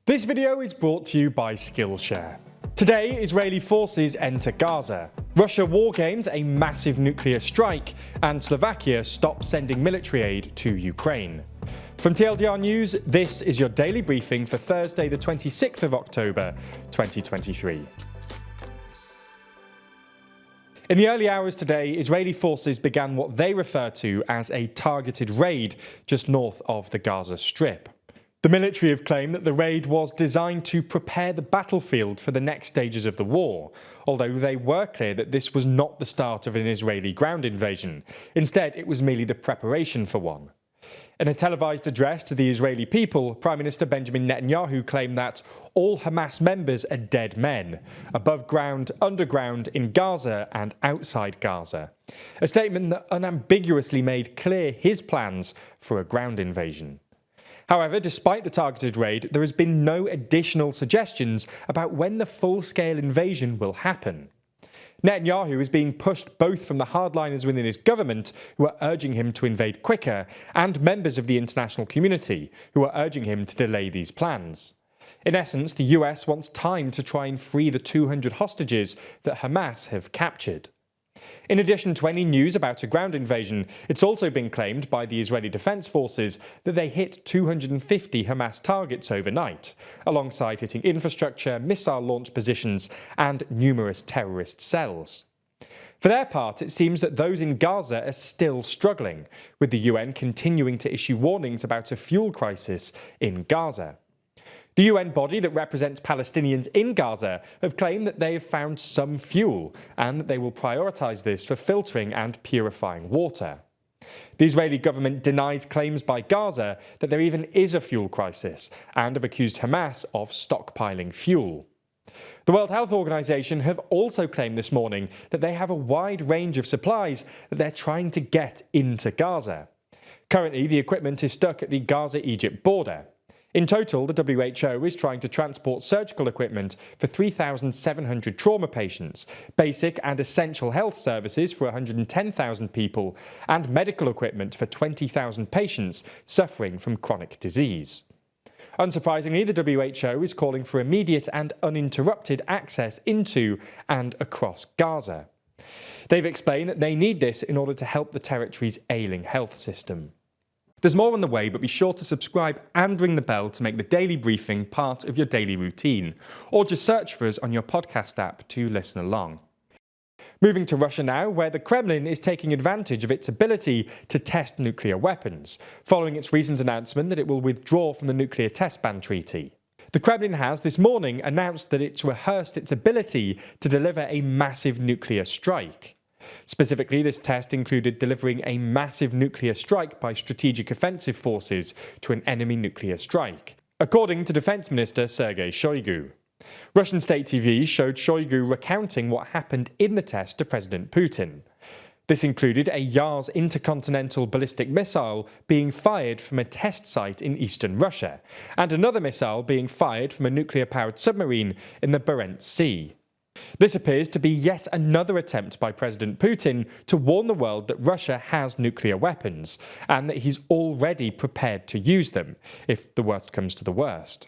This video is brought to you by Skillshare. Today, Israeli forces enter Gaza. Russia wargames a massive nuclear strike, and Slovakia stops sending military aid to Ukraine. From TLDR News, this is your daily briefing for Thursday, the 26th of October, 2023. In the early hours today, Israeli forces began what they refer to as a targeted raid just north of the Gaza Strip. The military have claimed that the raid was designed to prepare the battlefield for the next stages of the war, although they were clear that this was not the start of an Israeli ground invasion. Instead, it was merely the preparation for one. In a televised address to the Israeli people, Prime Minister Benjamin Netanyahu claimed that all Hamas members are dead men, above ground, underground, in Gaza and outside Gaza. A statement that unambiguously made clear his plans for a ground invasion. However, despite the targeted raid, there has been no additional suggestions about when the full-scale invasion will happen. Netanyahu is being pushed both from the hardliners within his government, who are urging him to invade quicker, and members of the international community, who are urging him to delay these plans. In essence, the US wants time to try and free the 200 hostages that Hamas have captured. In addition to any news about a ground invasion, it's also been claimed by the Israeli Defense Forces that they hit 250 Hamas targets overnight, alongside hitting infrastructure, missile launch positions, and numerous terrorist cells. For their part, it seems that those in Gaza are still struggling, with the UN continuing to issue warnings about a fuel crisis in Gaza. The UN body that represents Palestinians in Gaza have claimed that they have found some fuel and that they will prioritise this for filtering and purifying water. The Israeli government denies claims by Gaza that there even is a fuel crisis and have accused Hamas of stockpiling fuel. The World Health Organization have also claimed this morning that they have a wide range of supplies that they're trying to get into Gaza. Currently, the equipment is stuck at the Gaza-Egypt border. In total, the WHO is trying to transport surgical equipment for 3,700 trauma patients, basic and essential health services for 110,000 people, and medical equipment for 20,000 patients suffering from chronic disease. Unsurprisingly, the WHO is calling for immediate and uninterrupted access into and across Gaza. They've explained that they need this in order to help the territory's ailing health system. There's more on the way, but be sure to subscribe and ring the bell to make the daily briefing part of your daily routine, or just search for us on your podcast app to listen along. Moving to Russia now, where the Kremlin is taking advantage of its ability to test nuclear weapons, following its recent announcement that it will withdraw from the Nuclear Test Ban Treaty. The Kremlin has this morning announced that it's rehearsed its ability to deliver a massive nuclear strike. Specifically, this test included delivering a massive nuclear strike by strategic offensive forces to an enemy nuclear strike, according to Defense Minister Sergei Shoigu. Russian state TV showed Shoigu recounting what happened in the test to President Putin. This included a Yars intercontinental ballistic missile being fired from a test site in eastern Russia, and another missile being fired from a nuclear-powered submarine in the Barents Sea. This appears to be yet another attempt by President Putin to warn the world that Russia has nuclear weapons, and that he's already prepared to use them, if the worst comes to the worst.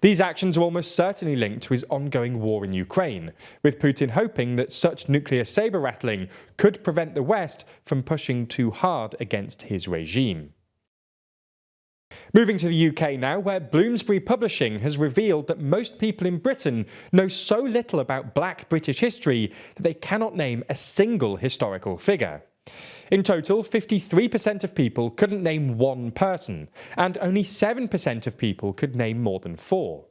These actions are almost certainly linked to his ongoing war in Ukraine, with Putin hoping that such nuclear saber-rattling could prevent the West from pushing too hard against his regime. Moving to the UK now, where Bloomsbury Publishing has revealed that most people in Britain know so little about Black British history that they cannot name a single historical figure. In total, 53% of people couldn't name one person, and only 7% of people could name more than 4.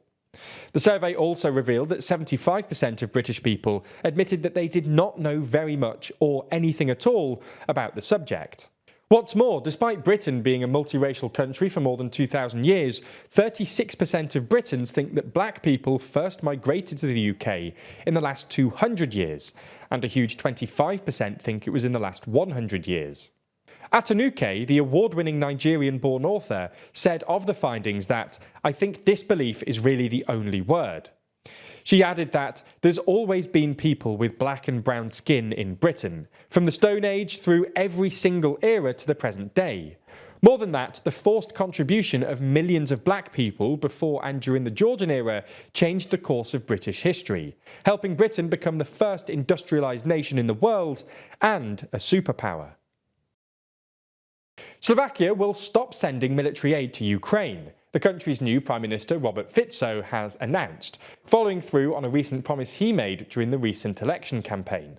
The survey also revealed that 75% of British people admitted that they did not know very much or anything at all about the subject. What's more, despite Britain being a multiracial country for more than 2,000 years, 36% of Britons think that black people first migrated to the UK in the last 200 years, and a huge 25% think it was in the last 100 years. Atanuke, the award-winning Nigerian-born author, said of the findings that, "I think disbelief is really the only word." She added that there's always been people with black and brown skin in Britain, from the Stone Age through every single era to the present day. More than that, the forced contribution of millions of black people before and during the Georgian era changed the course of British history, helping Britain become the first industrialised nation in the world and a superpower. Slovakia will stop sending military aid to Ukraine, the country's new Prime Minister Robert Fico has announced, following through on a recent promise he made during the recent election campaign.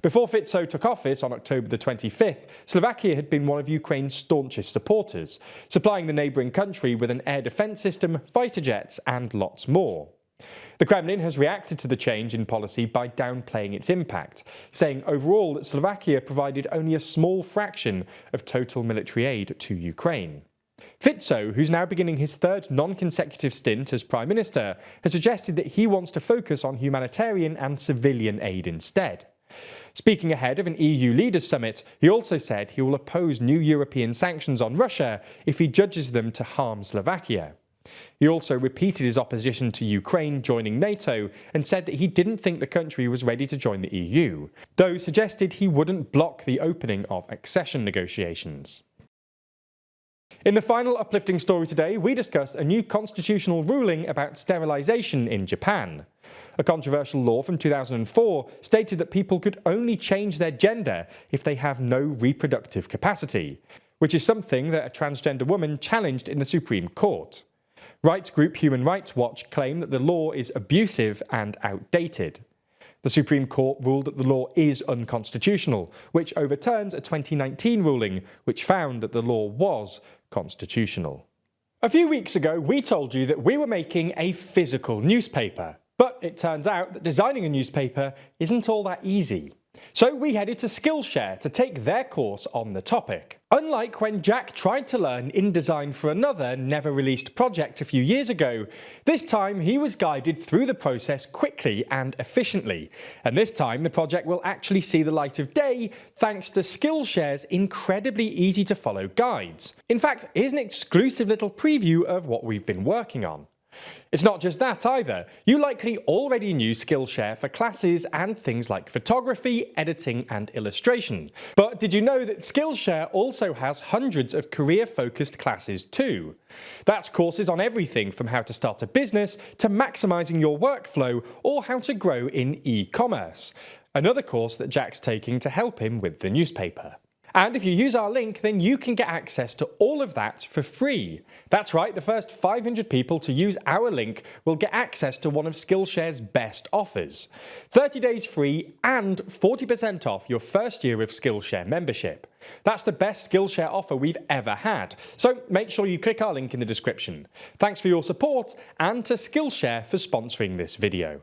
Before Fico took office on October the 25th, Slovakia had been one of Ukraine's staunchest supporters, supplying the neighbouring country with an air defence system, fighter jets and lots more. The Kremlin has reacted to the change in policy by downplaying its impact, saying overall that Slovakia provided only a small fraction of total military aid to Ukraine. Fico, who's now beginning his third non-consecutive stint as Prime Minister, has suggested that he wants to focus on humanitarian and civilian aid instead. Speaking ahead of an EU leaders summit, he also said he will oppose new European sanctions on Russia if he judges them to harm Slovakia. He also repeated his opposition to Ukraine joining NATO and said that he didn't think the country was ready to join the EU, though suggested he wouldn't block the opening of accession negotiations. In the final uplifting story today, we discuss a new constitutional ruling about sterilisation in Japan. A controversial law from 2004 stated that people could only change their gender if they have no reproductive capacity, which is something that a transgender woman challenged in the Supreme Court. Rights group Human Rights Watch claim that the law is abusive and outdated. The Supreme Court ruled that the law is unconstitutional, which overturns a 2019 ruling which found that the law was constitutional. A few weeks ago, we told you that we were making a physical newspaper, but it turns out that designing a newspaper isn't all that easy. So we headed to Skillshare to take their course on the topic. Unlike when Jack tried to learn InDesign for another never-released project a few years ago, this time he was guided through the process quickly and efficiently. And this time the project will actually see the light of day thanks to Skillshare's incredibly easy-to-follow guides. In fact, here's an exclusive little preview of what we've been working on. It's not just that either. You likely already knew Skillshare for classes and things like photography, editing and illustration. But did you know that Skillshare also has hundreds of career-focused classes too? That's courses on everything from how to start a business to maximising your workflow or how to grow in e-commerce. Another course that Jack's taking to help him with the newspaper. And if you use our link, then you can get access to all of that for free. That's right, the first 500 people to use our link will get access to one of Skillshare's best offers. 30 days free and 40% off your first year of Skillshare membership. That's the best Skillshare offer we've ever had, so make sure you click our link in the description. Thanks for your support and to Skillshare for sponsoring this video.